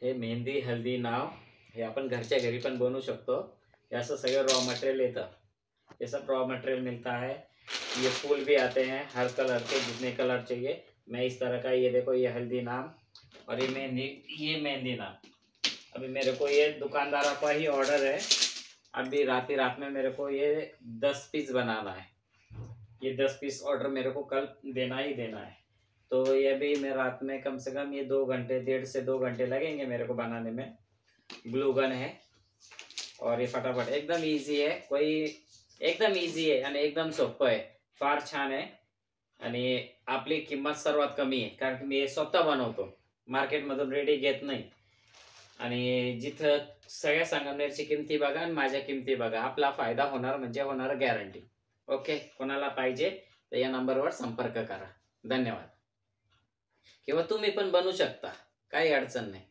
हे मेहंदी हल्दी नाव हे आपण घरच्या घरी पण बनवू शकतो। हे असं सगळं रॉ मटेरियल येतं। ये सब रॉ मटेरियल मिलता है। ये फूल भी आते हैं हर कलर के, जितने कलर चाहिए। मैं इस तरह का, ये देखो, ये हल्दी नाम और ये मेहंदी नाम। अभी मेरे को ये दुकानदार का ही ऑर्डर है। अभी रात में मेरे को ये 10 पीस बनाना है। ये 10 पीस ऑर्डर मेरे को कल देना ही देना है। तो ये भी मैं रात में कम से कम ये 2 घंटे, 1.5 से 2 घंटे लगेंगे मेरे को बनाने में। ग्लू गन है और ये फटाफट एकदम इजी है। एकदम इजी आहे आणि एकदम सोपं आहे। फार छान आहे आणि आपली किंमत सर्वात कमी आहे, कारण की मी हे स्वतः बनवतो, मार्केटमधून रेडी घेत नाही। आणि जिथं सगळ्या संगमनेरची किमती बघा आणि माझ्या किमती बघा, आपला फायदा होणार म्हणजे होणार गॅरंटी। ओके, कोणाला पाहिजे तर या नंबरवर संपर्क करा। धन्यवाद। किंवा तुम्ही पण बनवू शकता, काही अडचण नाही।